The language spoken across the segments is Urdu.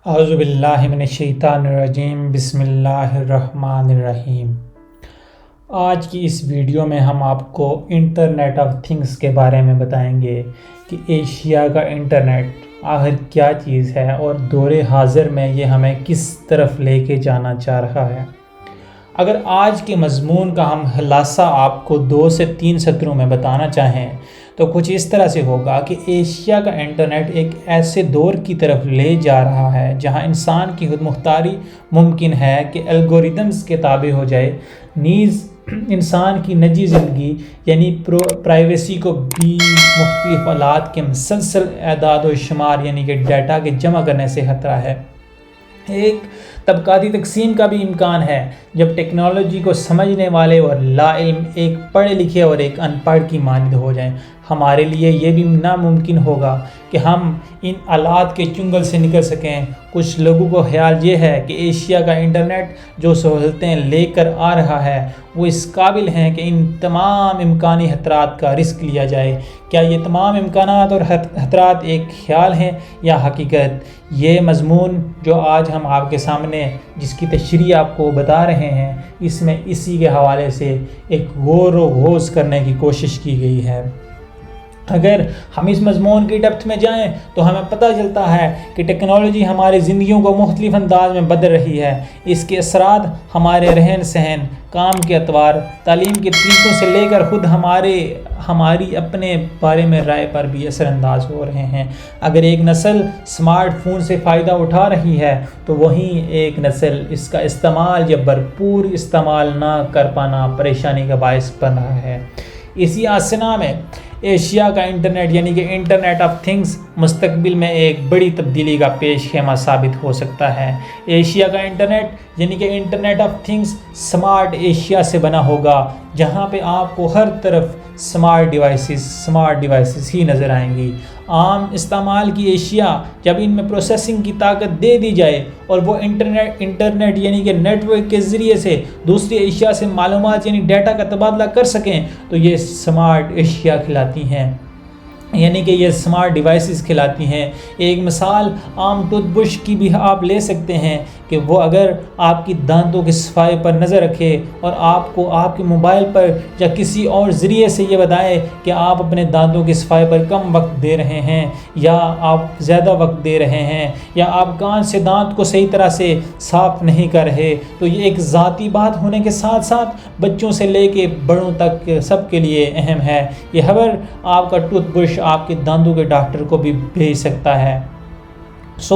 اعوذ باللہ من الشیطان الرجیم بسم اللہ الرحمن الرحیم۔ آج کی اس ویڈیو میں ہم آپ کو انٹرنیٹ آف تھنگس کے بارے میں بتائیں گے کہ ایشیا کا انٹرنیٹ آخر کیا چیز ہے اور دور حاضر میں یہ ہمیں کس طرف لے کے جانا چاہ رہا ہے۔ اگر آج کے مضمون کا ہم خلاصہ آپ کو 2 سے 3 سطروں میں بتانا چاہیں تو کچھ اس طرح سے ہوگا کہ ایشیا کا انٹرنیٹ ایک ایسے دور کی طرف لے جا رہا ہے جہاں انسان کی خود مختاری ممکن ہے کہ الگوریدمز کے تابع ہو جائے، نیز انسان کی نجی زندگی یعنی پرائیویسی کو بھی مختلف آلات کے مسلسل اعداد و شمار یعنی کہ ڈیٹا کے جمع کرنے سے خطرہ ہے۔ ایک طبقاتی تقسیم کا بھی امکان ہے جب ٹیکنالوجی کو سمجھنے والے اور لا علم ایک پڑھے لکھے اور ایک ان پڑھ کی مانند ہو جائیں۔ ہمارے لیے یہ بھی ناممکن ہوگا کہ ہم ان آلات کے چنگل سے نکل سکیں۔ کچھ لوگوں کو خیال یہ ہے کہ ایشیا کا انٹرنیٹ جو سہولتیں لے کر آ رہا ہے وہ اس قابل ہیں کہ ان تمام امکانی خطرات کا رسک لیا جائے۔ کیا یہ تمام امکانات اور خطرات ایک خیال ہیں یا حقیقت؟ یہ مضمون جو آج ہم آپ کے سامنے جس کی تشریح آپ کو بتا رہے ہیں، اس میں اسی کے حوالے سے ایک غور و خوض کرنے کی کوشش کی گئی ہے۔ اگر ہم اس مضمون کی ڈیپتھ میں جائیں تو ہمیں پتہ چلتا ہے کہ ٹیکنالوجی ہماری زندگیوں کو مختلف انداز میں بدل رہی ہے۔ اس کے اثرات ہمارے رہن سہن، کام کے اطوار، تعلیم کے طریقوں سے لے کر خود ہماری اپنے بارے میں رائے پر بھی اثر انداز ہو رہے ہیں۔ اگر ایک نسل سمارٹ فون سے فائدہ اٹھا رہی ہے تو وہیں ایک نسل اس کا استعمال یا بھرپور استعمال نہ کر پانا پریشانی کا باعث بن رہا ہے۔ اسی آسنا میں ایشیا کا انٹرنیٹ یعنی کہ انٹرنیٹ آف تھنگس مستقبل میں ایک بڑی تبدیلی کا پیش خیمہ ثابت ہو سکتا ہے۔ ایشیا کا انٹرنیٹ یعنی کہ internet of things smart Asia سے بنا ہوگا جہاں پہ آپ کو ہر طرف سمارٹ ڈیوائسز ہی نظر آئیں گی۔ عام استعمال کی ایشیا جب ان میں پروسیسنگ کی طاقت دے دی جائے اور وہ انٹرنیٹ یعنی کہ نیٹ ورک کے ذریعے سے دوسری ایشیا سے معلومات یعنی ڈیٹا کا تبادلہ کر سکیں تو یہ سمارٹ ایشیا کھلاتی ہیں، یعنی کہ یہ سمارٹ ڈیوائسز کھلاتی ہیں۔ ایک مثال عام ٹوتھ برش کی بھی آپ لے سکتے ہیں کہ وہ اگر آپ کی دانتوں کی صفائی پر نظر رکھے اور آپ کو آپ کے موبائل پر یا کسی اور ذریعے سے یہ بتائے کہ آپ اپنے دانتوں کی صفائی پر کم وقت دے رہے ہیں یا آپ زیادہ وقت دے رہے ہیں یا آپ کان سے دانت کو صحیح طرح سے صاف نہیں کر رہے، تو یہ ایک ذاتی بات ہونے کے ساتھ ساتھ بچوں سے لے کے بڑوں تک سب کے لیے اہم ہے۔ یہ خبر آپ کا ٹوتھ برش آپ کے دانتوں کے ڈاکٹر کو بھی بھیج سکتا ہے۔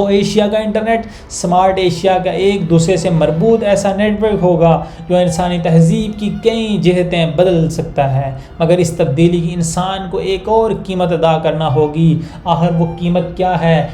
ایشیا کا انٹرنیٹ سمارٹ ایشیا کا ایک دوسرے سے مربوط ایسا نیٹ ورک ہوگا جو انسانی تہذیب کی کئی جہتیں بدل سکتا ہے، مگر اس تبدیلی کی انسان کو ایک اور قیمت ادا کرنا ہوگی۔ آخر وہ قیمت کیا ہے؟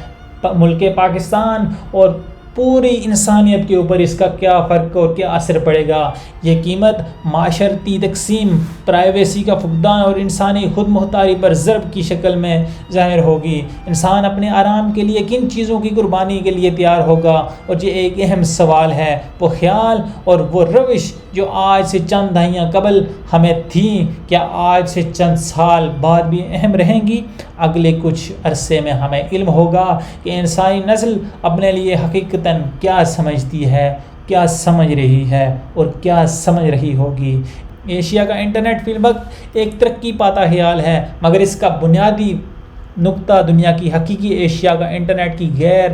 ملک پاکستان اور پوری انسانیت کے اوپر اس کا کیا فرق اور کیا اثر پڑے گا؟ یہ قیمت معاشرتی تقسیم، پرائیویسی کا فقدان اور انسانی خود مختاری پر ضرب کی شکل میں ظاہر ہوگی۔ انسان اپنے آرام کے لیے کن چیزوں کی قربانی کے لیے تیار ہوگا؟ اور یہ ایک اہم سوال ہے۔ وہ خیال اور وہ روش جو آج سے چند دہائیاں قبل ہمیں تھیں، کیا آج سے چند سال بعد بھی اہم رہیں گی؟ اگلے کچھ عرصے میں ہمیں علم ہوگا کہ انسانی نسل اپنے لیے حقیقتاً کیا سمجھتی ہے، کیا سمجھ رہی ہے اور کیا سمجھ رہی ہوگی۔ ایشیا کا انٹرنیٹ فی الوقت ایک ترقی پاتا خیال ہے، مگر اس کا بنیادی نقطہ دنیا کی حقیقی ایشیا کا انٹرنیٹ کی غیر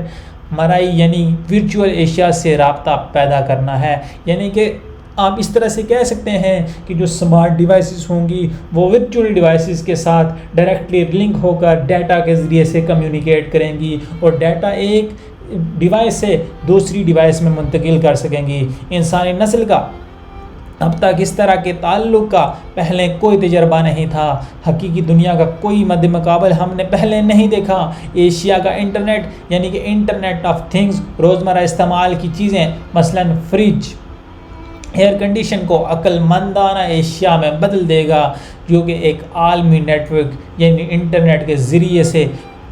مرئی یعنی ورچوئل ایشیا سے رابطہ پیدا کرنا ہے۔ یعنی کہ آپ اس طرح سے کہہ سکتے ہیں کہ جو سمارٹ ڈیوائسز ہوں گی وہ ورچوئل ڈیوائسز کے ساتھ ڈائریکٹلی لنک ہو کر ڈیٹا کے ذریعے سے کمیونیکیٹ کریں گی اور ڈیٹا ایک ڈیوائس سے دوسری ڈیوائس میں منتقل کر سکیں گی۔ انسانی نسل کا اب تک اس طرح کے تعلق کا پہلے کوئی تجربہ نہیں تھا۔ حقیقی دنیا کا کوئی مد مقابل ہم نے پہلے نہیں دیکھا۔ ایشیا کا انٹرنیٹ یعنی کہ انٹرنیٹ آف تھنگس روزمرہ استعمال کی چیزیں مثلاً فریج، ایئر کنڈیشن کو عقل مندانہ ایشیا میں بدل دے گا جو کہ ایک عالمی نیٹ ورک یعنی انٹرنیٹ کے ذریعے سے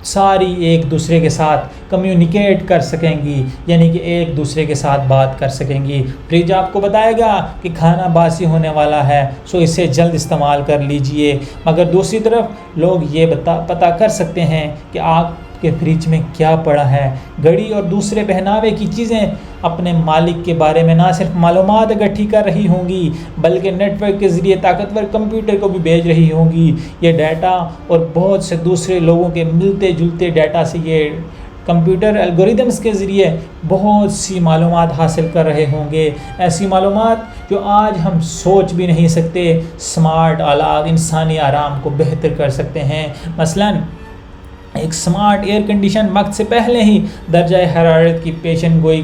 ساری ایک دوسرے کے ساتھ کمیونیکیٹ کر سکیں گی، یعنی کہ ایک دوسرے کے ساتھ بات کر سکیں گی۔ فریج آپ کو بتائے گا کہ کھانا باسی ہونے والا ہے سو اسے جلد استعمال کر لیجئے، مگر دوسری طرف لوگ یہ پتہ کر سکتے ہیں کہ کہ فریج میں کیا پڑا ہے۔ گھڑی اور دوسرے پہناوے کی چیزیں اپنے مالک کے بارے میں نہ صرف معلومات اکٹھی کر رہی ہوں گی بلکہ نیٹ ورک کے ذریعے طاقتور کمپیوٹر کو بھی بھیج رہی ہوں گی۔ یہ ڈیٹا اور بہت سے دوسرے لوگوں کے ملتے جلتے ڈیٹا سے یہ کمپیوٹر الگوریدمز کے ذریعے بہت سی معلومات حاصل کر رہے ہوں گے، ایسی معلومات جو آج ہم سوچ بھی نہیں سکتے۔ سمارٹ آلات انسانی آرام کو بہتر کر سکتے ہیں۔ مثلاً ایک سمارٹ ایئر کنڈیشن وقت سے پہلے ہی درجہ حرارت کی پیشن گوئی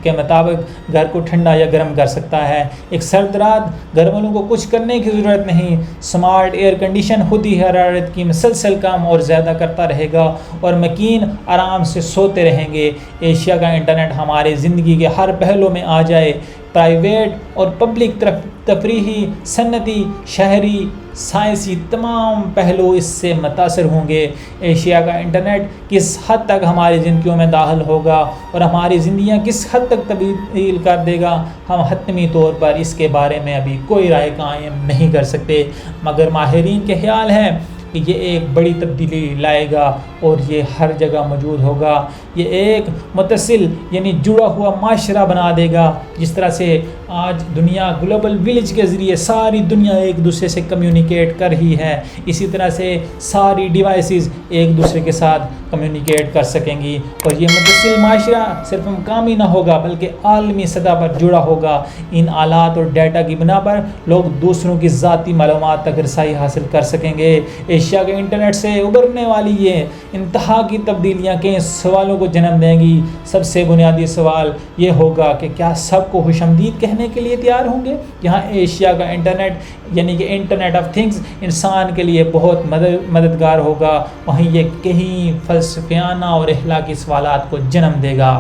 کے مطابق گھر کو ٹھنڈا یا گرم کر سکتا ہے۔ ایک سرد رات گھر والوں کو کچھ کرنے کی ضرورت نہیں، سمارٹ ایئر کنڈیشن خود ہی حرارت کی مسلسل کم اور زیادہ کرتا رہے گا اور مکین آرام سے سوتے رہیں گے۔ ایشیا کا انٹرنیٹ ہمارے زندگی کے ہر پہلو میں آ جائے، پرائیویٹ اور پبلک تفریحی، صنعتی، شہری، سائنسی تمام پہلو اس سے متاثر ہوں گے۔ ایشیا کا انٹرنیٹ کس حد تک ہماری زندگیوں میں داخل ہوگا اور ہماری زندگیاں کس حد تک تبدیل کر دے گا، ہم حتمی طور پر اس کے بارے میں ابھی کوئی رائے قائم نہیں کر سکتے، مگر ماہرین کے خیال ہے کہ یہ ایک بڑی تبدیلی لائے گا اور یہ ہر جگہ موجود ہوگا۔ یہ ایک متصل یعنی جڑا ہوا معاشرہ بنا دے گا۔ جس طرح سے آج دنیا گلوبل ولیج کے ذریعے ساری دنیا ایک دوسرے سے کمیونیکیٹ کر رہی ہے، اسی طرح سے ساری ڈیوائسز ایک دوسرے کے ساتھ کمیونیکیٹ کر سکیں گی، اور یہ متصل معاشرہ صرف مقامی نہ ہوگا بلکہ عالمی سطح پر جڑا ہوگا۔ ان آلات اور ڈیٹا کی بنا پر لوگ دوسروں کی ذاتی معلومات تک رسائی حاصل کر سکیں گے۔ ایشیا کے انٹرنیٹ سے ابھرنے والی یہ انتہا کی تبدیلیاں کئی سوالوں کو جنم دیں گی۔ سب سے بنیادی سوال یہ ہوگا کہ کیا سب کو خوش آمدید کہنے کے لیے تیار ہوں گے؟ یہاں ایشیا کا انٹرنیٹ یعنی کہ انٹرنیٹ آف تھنگز انسان کے لیے بہت مددگار ہوگا، وہیں یہ کہیں فلسفیانہ اور اخلاقی سوالات کو جنم دے گا۔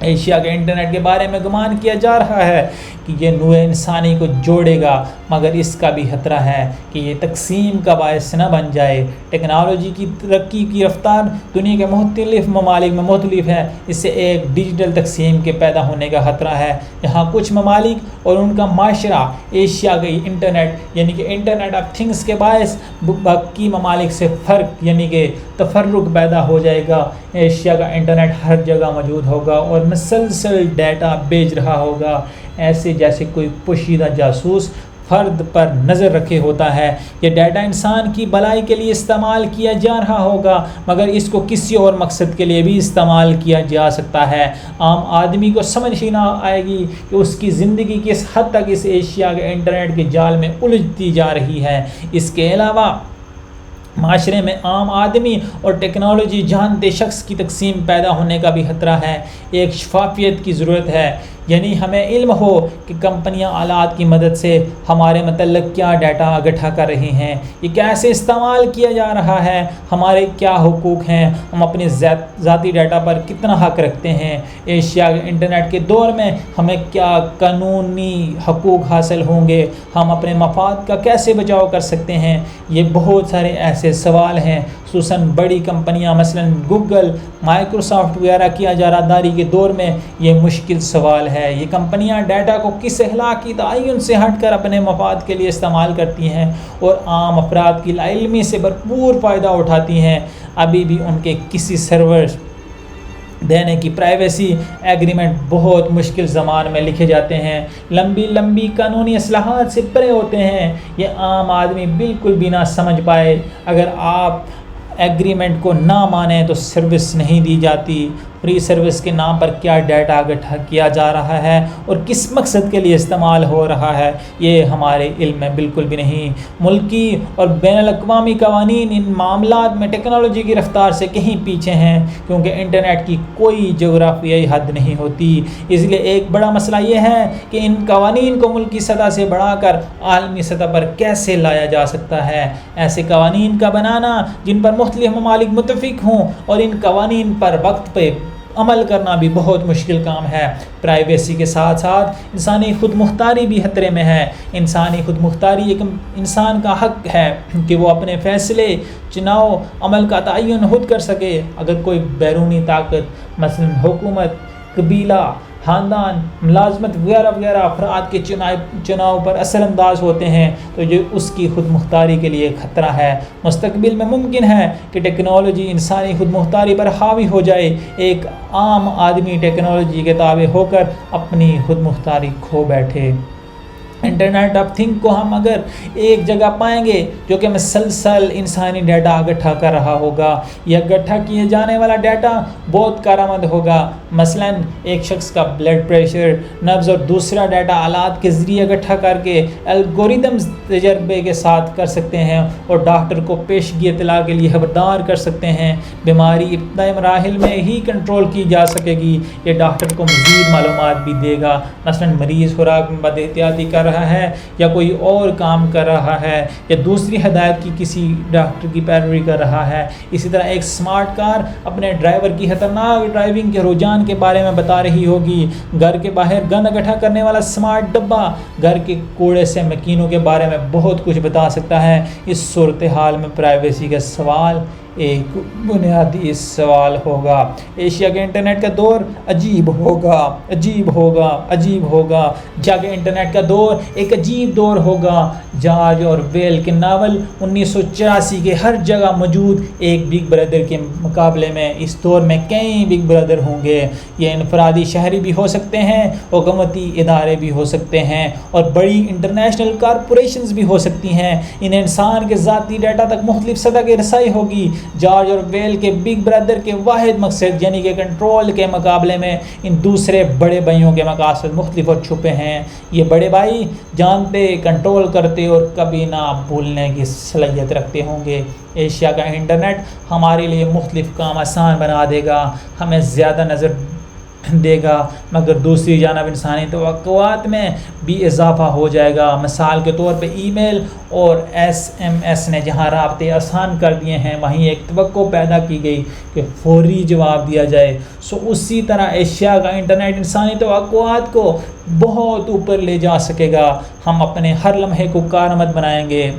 ایشیا کے انٹرنیٹ کے بارے میں گمان کیا جا رہا ہے کہ یہ نوع انسانی کو جوڑے گا، مگر اس کا بھی خطرہ ہے کہ یہ تقسیم کا باعث نہ بن جائے۔ ٹیکنالوجی کی ترقی کی رفتار دنیا کے مختلف ممالک میں مختلف ہے، اس سے ایک ڈیجیٹل تقسیم کے پیدا ہونے کا خطرہ ہے۔ یہاں کچھ ممالک اور ان کا معاشرہ ایشیا کے انٹرنیٹ یعنی کہ انٹرنیٹ آف تھنگز کے باعث باقی ممالک سے فرق یعنی کہ تفرق پیدا ہو جائے گا۔ ایشیا کا انٹرنیٹ ہر جگہ موجود ہوگا اور مسلسل ڈیٹا بھیج رہا ہوگا، ایسے جیسے کوئی پوشیدہ جاسوس فرد پر نظر رکھے ہوتا ہے۔ یہ ڈیٹا انسان کی بھلائی کے لیے استعمال کیا جا رہا ہوگا، مگر اس کو کسی اور مقصد کے لیے بھی استعمال کیا جا سکتا ہے۔ عام آدمی کو سمجھ ہی نہ آئے گی کہ اس کی زندگی کس حد تک اس ایشیا کے انٹرنیٹ کے جال میں الجھتی جا رہی ہے۔ اس کے علاوہ معاشرے میں عام آدمی اور ٹیکنالوجی جانتے شخص کی تقسیم پیدا ہونے کا بھی خطرہ ہے۔ ایک شفافیت کی ضرورت ہے، یعنی ہمیں علم ہو کہ کمپنیاں آلات کی مدد سے ہمارے متعلق کیا ڈیٹا اکٹھا کر رہی ہیں، یہ کیسے استعمال کیا جا رہا ہے، ہمارے کیا حقوق ہیں، ہم اپنے ذاتی ڈیٹا پر کتنا حق رکھتے ہیں۔ ایشیا کے انٹرنیٹ کے دور میں ہمیں کیا قانونی حقوق حاصل ہوں گے، ہم اپنے مفاد کا کیسے بچاؤ کر سکتے ہیں۔ یہ بہت سارے ایسے سوال ہیں، خصوصاً بڑی کمپنیاں مثلاً گوگل، مائیکروسافٹ وغیرہ کی اجارہ داری کے دور میں یہ مشکل سوال ہے۔ یہ کمپنیاں ڈیٹا کو کس اخلاقی تعین سے ہٹ کر اپنے مفاد کے لیے استعمال کرتی ہیں اور عام افراد کی لا علمی سے بھرپور فائدہ اٹھاتی ہیں۔ ابھی بھی ان کے کسی سرور دینے کی پرائیویسی ایگریمنٹ بہت مشکل زبان میں لکھے جاتے ہیں، لمبی قانونی اصلاحات سے پرے ہوتے ہیں۔ یہ عام آدمی بالکل بھی نہ سمجھ پائے۔ اگر آپ ایگریمنٹ کو نہ مانیں تو سروس نہیں دی جاتی۔ فری سروس کے نام پر کیا ڈیٹا اکٹھا کیا جا رہا ہے اور کس مقصد کے لیے استعمال ہو رہا ہے، یہ ہمارے علم میں بالکل بھی نہیں۔ ملکی اور بین الاقوامی قوانین ان معاملات میں ٹیکنالوجی کی رفتار سے کہیں پیچھے ہیں، کیونکہ انٹرنیٹ کی کوئی جغرافیائی حد نہیں ہوتی۔ اس لیے ایک بڑا مسئلہ یہ ہے کہ ان قوانین کو ملکی سطح سے بڑھا کر عالمی سطح پر کیسے لایا جا سکتا ہے۔ ایسے قوانین کا بنانا جن پر مختلف ممالک متفق ہوں اور ان قوانین پر وقت پہ عمل کرنا بھی بہت مشکل کام ہے۔ پرائیویسی کے ساتھ ساتھ انسانی خود مختاری بھی خطرے میں ہے۔ انسانی خود مختاری ایک انسان کا حق ہے کہ وہ اپنے فیصلے، چناؤ، عمل کا تعین خود کر سکے۔ اگر کوئی بیرونی طاقت مثلاً حکومت، قبیلہ، خاندان، ملازمت وغیرہ وغیرہ افراد کے چناؤ پر اثر انداز ہوتے ہیں تو یہ اس کی خود مختاری کے لیے خطرہ ہے۔ مستقبل میں ممکن ہے کہ ٹیکنالوجی انسانی خود مختاری پر حاوی ہو جائے، ایک عام آدمی ٹیکنالوجی کے تابع ہو کر اپنی خود مختاری کھو بیٹھے۔ انٹرنیٹ آف تھنگ کو ہم اگر ایک جگہ پائیں گے جو کہ مسلسل انسانی ڈیٹا اکٹھا کر رہا ہوگا، یہ اکٹھا کیے جانے والا ڈیٹا بہت کارآمد ہوگا۔ مثلا ایک شخص کا بلڈ پریشر، نبض اور دوسرا ڈیٹا آلات کے ذریعے اکٹھا کر کے الگوریدمز تجربے کے ساتھ کر سکتے ہیں اور ڈاکٹر کو پیشگی اطلاع کے لیے خبردار کر سکتے ہیں۔ بیماری ابتدائی مراحل میں ہی کنٹرول کی جا سکے گی۔ یہ ڈاکٹر کو مزید معلومات بھی دے گا، مثلا مریض خوراک میں بد احتیاطی کر رہا ہے یا کوئی اور کام کر رہا ہے یا دوسری ہدایت کی کسی ڈاکٹر کی پیروی کر رہا ہے۔ اسی طرح ایک سمارٹ کار اپنے ڈرائیور کی خطرناک ڈرائیونگ کے رجحان کے بارے میں بتا رہی ہوگی۔ گھر کے باہر گند اکٹھا کرنے والا سمارٹ ڈبہ گھر کے کوڑے سے مکینوں کے بارے میں بہت کچھ بتا سکتا ہے۔ اس صورتحال میں پرائیویسی کا سوال ایک بنیادی سوال ہوگا۔ ایشیا کے انٹرنیٹ کا دور عجیب ہوگا۔ جاگے انٹرنیٹ کا دور ایک عجیب دور ہوگا۔ جارج اور ویل کے ناول 1984 کے ہر جگہ موجود ایک بگ بردر کے مقابلے میں اس دور میں کئی بگ بردر ہوں گے۔ یہ انفرادی شہری بھی ہو سکتے ہیں، حکومتی ادارے بھی ہو سکتے ہیں اور بڑی انٹرنیشنل کارپوریشنز بھی ہو سکتی ہیں۔ ان انسان کے ذاتی ڈیٹا تک مختلف سطح کی رسائی ہوگی۔ جارج اور ویل کے بگ بردر کے واحد مقصد یعنی کہ کنٹرول کے مقابلے میں ان دوسرے بڑے بھائیوں کے مقاصد مختلف اور چھپے ہیں۔ یہ بڑے بھائی جانتے، کنٹرول کرتے اور کبھی نہ بھولنے کی صلاحیت رکھتے ہوں گے۔ ایشیا کا انٹرنیٹ ہمارے لیے مختلف کام آسان بنا دے گا، ہمیں زیادہ نظر دے گا، مگر دوسری جانب انسانی توقعات میں بھی اضافہ ہو جائے گا۔ مثال کے طور پہ ای میل اور SMS نے جہاں رابطے آسان کر دیے ہیں، وہیں ایک توقع پیدا کی گئی کہ فوری جواب دیا جائے۔ اسی طرح ایشیا کا انٹرنیٹ انسانی توقعات کو بہت اوپر لے جا سکے گا۔ ہم اپنے ہر لمحے کو کارآمد بنائیں گے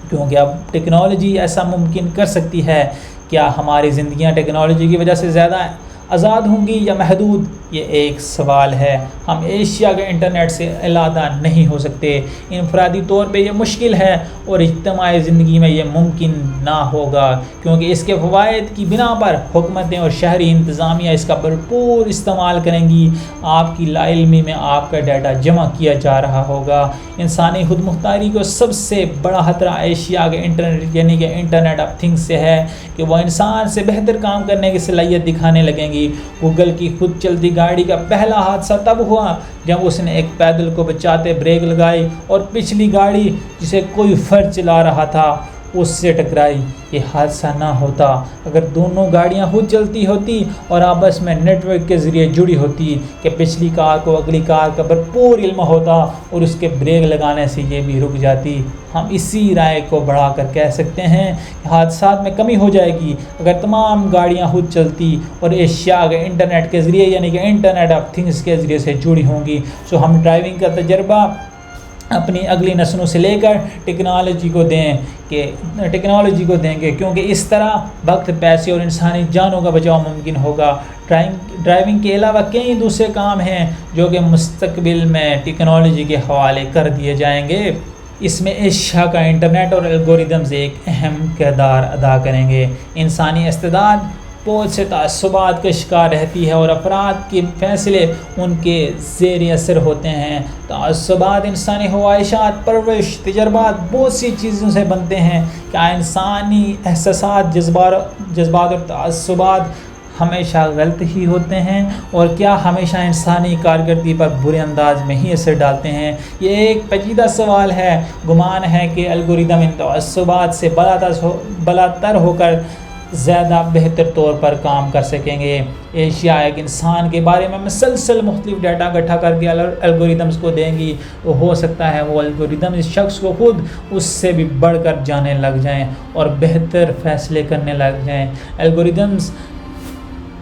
کیونکہ اب ٹیکنالوجی ایسا ممکن کر سکتی ہے۔ کیا ہماری زندگیاں ٹیکنالوجی کی وجہ سے زیادہ آزاد ہوں گی یا محدود؟ یہ ایک سوال ہے۔ ہم ایشیا کے انٹرنیٹ سے علیحدہ نہیں ہو سکتے۔ انفرادی طور پہ یہ مشکل ہے اور اجتماعی زندگی میں یہ ممکن نہ ہوگا کیونکہ اس کے فوائد کی بنا پر حکومتیں اور شہری انتظامیہ اس کا بھرپور استعمال کریں گی۔ آپ کی لا علمی میں آپ کا ڈیٹا جمع کیا جا رہا ہوگا۔ انسانی خود مختاری کو سب سے بڑا خطرہ ایشیا کے انٹرنیٹ یعنی کہ انٹرنیٹ آف تھنگس سے ہے کہ وہ انسان سے بہتر کام کرنے کی صلاحیت دکھانے لگیں گی۔ گوگل کی خود چلتی گاڑی کا پہلا حادثہ تب ہوا جب اس نے ایک پیدل کو بچاتے بریک لگائی اور پچھلی گاڑی جسے کوئی فرد چلا رہا تھا اس سے ٹکرائی۔ یہ حادثہ نہ ہوتا اگر دونوں گاڑیاں خود چلتی ہوتی اور آپس میں نیٹ ورک کے ذریعے جڑی ہوتی کہ پچھلی کار کو اگلی کار کا بھرپور علم ہوتا اور اس کے بریک لگانے سے یہ بھی رک جاتی۔ ہم اسی رائے کو بڑھا کر کہہ سکتے ہیں کہ حادثات میں کمی ہو جائے گی اگر تمام گاڑیاں خود چلتی اور ایشیا کے انٹرنیٹ کے ذریعے یعنی کہ انٹرنیٹ آف تھنگس کے ذریعے سے جڑی ہوں گی۔ ہم ڈرائیونگ کا تجربہ اپنی اگلی نسلوں سے لے کر ٹیکنالوجی کو دیں گے کیونکہ اس طرح وقت، پیسے اور انسانی جانوں کا بچاؤ ممکن ہوگا۔ ڈرائیونگ کے علاوہ کئی دوسرے کام ہیں جو کہ مستقبل میں ٹیکنالوجی کے حوالے کر دیے جائیں گے۔ اس میں ایشیا کا انٹرنیٹ اور الگوریدمز ایک اہم کردار ادا کریں گے۔ انسانی استعداد بہت سے تعصبات کا شکار رہتی ہے اور افراد کے فیصلے ان کے زیر اثر ہوتے ہیں۔ تعصبات انسانی خواہشات، پرورش، تجربات بہت سی چیزوں سے بنتے ہیں۔ کیا انسانی احساسات، جذبات اور تعصبات ہمیشہ غلط ہی ہوتے ہیں اور کیا ہمیشہ انسانی کارکردگی پر برے انداز میں ہی اثر ڈالتے ہیں؟ یہ ایک پیچیدہ سوال ہے۔ گمان ہے کہ الگوریدم ان تعصبات سے بالاتر ہو کر زیادہ بہتر طور پر کام کر سکیں گے۔ ایشیا ایک انسان کے بارے میں مسلسل مختلف ڈیٹا اکٹھا کر کے الگوریدمز کو دیں گی۔ وہ ہو سکتا ہے وہ الگوریدم اس شخص کو خود اس سے بھی بڑھ کر جانے لگ جائیں اور بہتر فیصلے کرنے لگ جائیں۔ الگوریدمز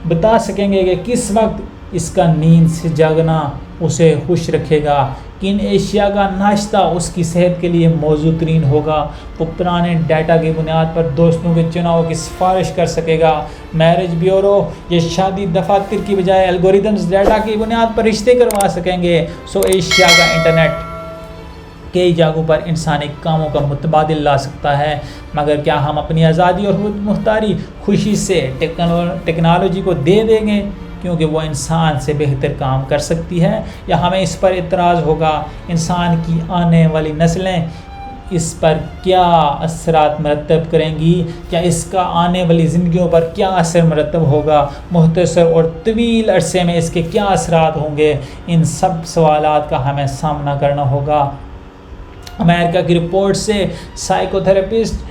بتا سکیں گے کہ کس وقت اس کا نیند سے جاگنا اسے خوش رکھے گا، کن اشیاء کا ناشتہ اس کی صحت کے لیے موزوں ترین ہوگا، وہ پرانے ڈیٹا کی بنیاد پر دوستوں کے چناؤ کی سفارش کر سکے گا۔ میرج بیورو یہ شادی دفاتر کی بجائے الگوریدمز ڈیٹا کی بنیاد پر رشتے کروا سکیں گے۔ ایشیا کا انٹرنیٹ کئی جگہوں پر انسانی کاموں کا متبادل لا سکتا ہے، مگر کیا ہم اپنی آزادی اور خود مختاری خوشی سے ٹیکنالوجی کو دے دیں گے کیونکہ وہ انسان سے بہتر کام کر سکتی ہے، یا ہمیں اس پر اعتراض ہوگا؟ انسان کی آنے والی نسلیں اس پر کیا اثرات مرتب کریں گی؟ کیا اس کا آنے والی زندگیوں پر کیا اثر مرتب ہوگا؟ مختصر اور طویل عرصے میں اس کے کیا اثرات ہوں گے؟ ان سب سوالات کا ہمیں سامنا کرنا ہوگا۔ امریکہ کی رپورٹ سے سائیکو تھراپسٹ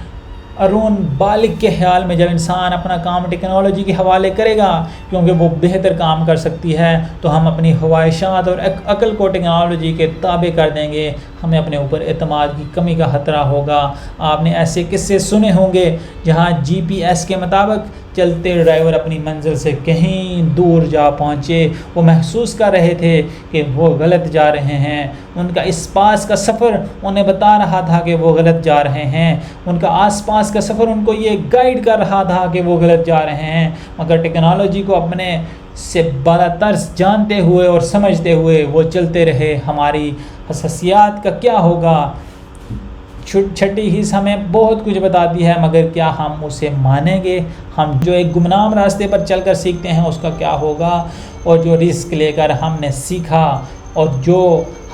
ارون بالغ کے خیال میں جب انسان اپنا کام ٹیکنالوجی کے حوالے کرے گا کیونکہ وہ بہتر کام کر سکتی ہے، تو ہم اپنی خواہشات اور عقل کو ٹیکنالوجی کے تابع کر دیں گے۔ ہمیں اپنے اوپر اعتماد کی کمی کا خطرہ ہوگا۔ آپ نے ایسے قصے سنے ہوں گے جہاں جی پی ایس کے مطابق چلتے ڈرائیور اپنی منزل سے کہیں دور جا پہنچے، وہ محسوس کر رہے تھے کہ وہ غلط جا رہے ہیں، ان کا اس پاس کا سفر انہیں بتا رہا تھا کہ وہ غلط جا رہے ہیں، ان کا آس پاس کا سفر ان کو یہ گائیڈ کر رہا تھا کہ وہ غلط جا رہے ہیں، مگر ٹیکنالوجی کو اپنے سے بالا ترس جانتے ہوئے اور سمجھتے ہوئے وہ چلتے رہے۔ ہماری حساسیات کا کیا ہوگا؟ چھٹی حصہ ہمیں بہت کچھ بتاتی ہے، مگر کیا ہم اسے مانیں گے؟ ہم جو ایک گمنام راستے پر چل کر سیکھتے ہیں اس کا کیا ہوگا؟ اور جو رسک لے کر ہم نے سیکھا اور جو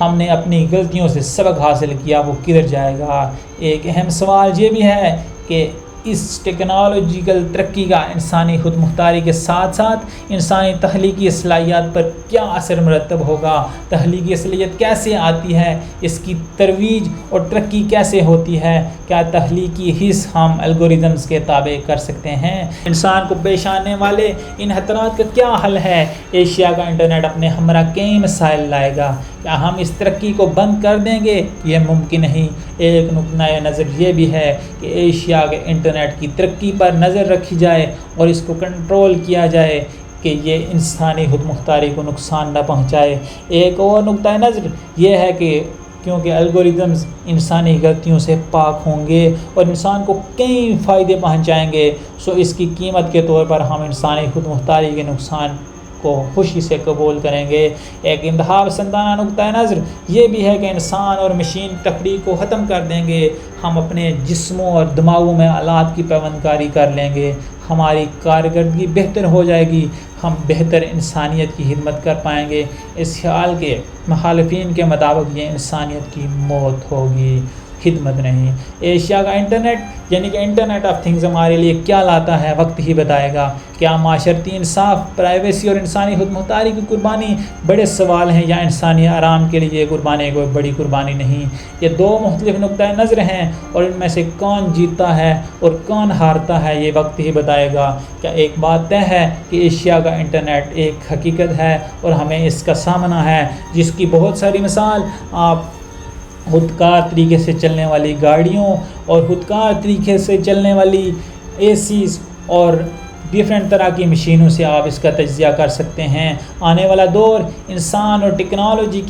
ہم نے اپنی غلطیوں سے سبق حاصل کیا وہ کدھر جائے گا؟ ایک اہم سوال یہ بھی ہے کہ اس ٹیکنالوجیکل ترقی کا انسانی خود مختاری کے ساتھ ساتھ انسانی تخلیقی صلاحیت پر کیا اثر مرتب ہوگا؟ تخلیقی صلاحیت کیسے آتی ہے؟ اس کی ترویج اور ترقی کیسے ہوتی ہے؟ کیا تخلیقی حص ہم الگوریدمز کے تابع کر سکتے ہیں؟ انسان کو پیش آنے والے ان خطرات کا کیا حل ہے؟ ایشیا کا انٹرنیٹ اپنے ہمراہ کئی مسائل لائے گا۔ کیا ہم اس ترقی کو بند کر دیں گے؟ یہ ممکن نہیں۔ ایک نقطہ نظر یہ بھی ہے کہ ایشیا کے انٹرنیٹ کی ترقی پر نظر رکھی جائے اور اس کو کنٹرول کیا جائے کہ یہ انسانی خود مختاری کو نقصان نہ پہنچائے۔ ایک اور نقطہ نظر یہ ہے کہ کیونکہ الگوریدمز انسانی غلطیوں سے پاک ہوں گے اور انسان کو کئی فائدے پہنچائیں گے، اس کی قیمت کے طور پر ہم انسانی خود مختاری کے نقصان کو خوشی سے قبول کریں گے۔ ایک انتہا پسندانہ نقطہ نظر یہ بھی ہے کہ انسان اور مشین تفریق کو ختم کر دیں گے، ہم اپنے جسموں اور دماغوں میں آلات کی پیوند کاری کر لیں گے، ہماری کارکردگی بہتر ہو جائے گی، ہم بہتر انسانیت کی خدمت کر پائیں گے۔ اس خیال کے مخالفین کے مطابق یہ انسانیت کی موت ہوگی، خدمت نہیں۔ ایشیا کا انٹرنیٹ یعنی کہ انٹرنیٹ آف تھنگز ہمارے لیے کیا لاتا ہے وقت ہی بتائے گا۔ کیا معاشرتی انصاف، پرائیویسی اور انسانی خود مختاری کی قربانی بڑے سوال ہیں، یا انسانی آرام کے لیے قربانی کوئی بڑی قربانی نہیں؟ یہ دو مختلف نقطہ نظر ہیں اور ان میں سے کون جیتتا ہے اور کون ہارتا ہے یہ وقت ہی بتائے گا۔ کیا ایک بات طے ہے کہ ایشیا کا انٹرنیٹ ایک حقیقت ہے اور ہمیں اس کا سامنا ہے، جس کی بہت ساری مثال آپ خودکار طریقے سے چلنے والی گاڑیوں اور خودکار طریقے سے چلنے والی اے سیز اور ڈیفرنٹ طرح کی مشینوں سے آپ اس کا تجزیہ کر سکتے ہیں۔ آنے والا دور انسان اور ٹیکنالوجی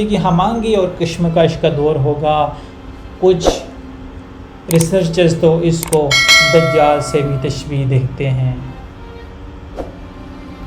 کی ہم آہنگی اور کشمکش کا دور ہوگا۔ کچھ ریسرچرز تو اس کو دجال سے بھی تشبیہ دیتے ہیں۔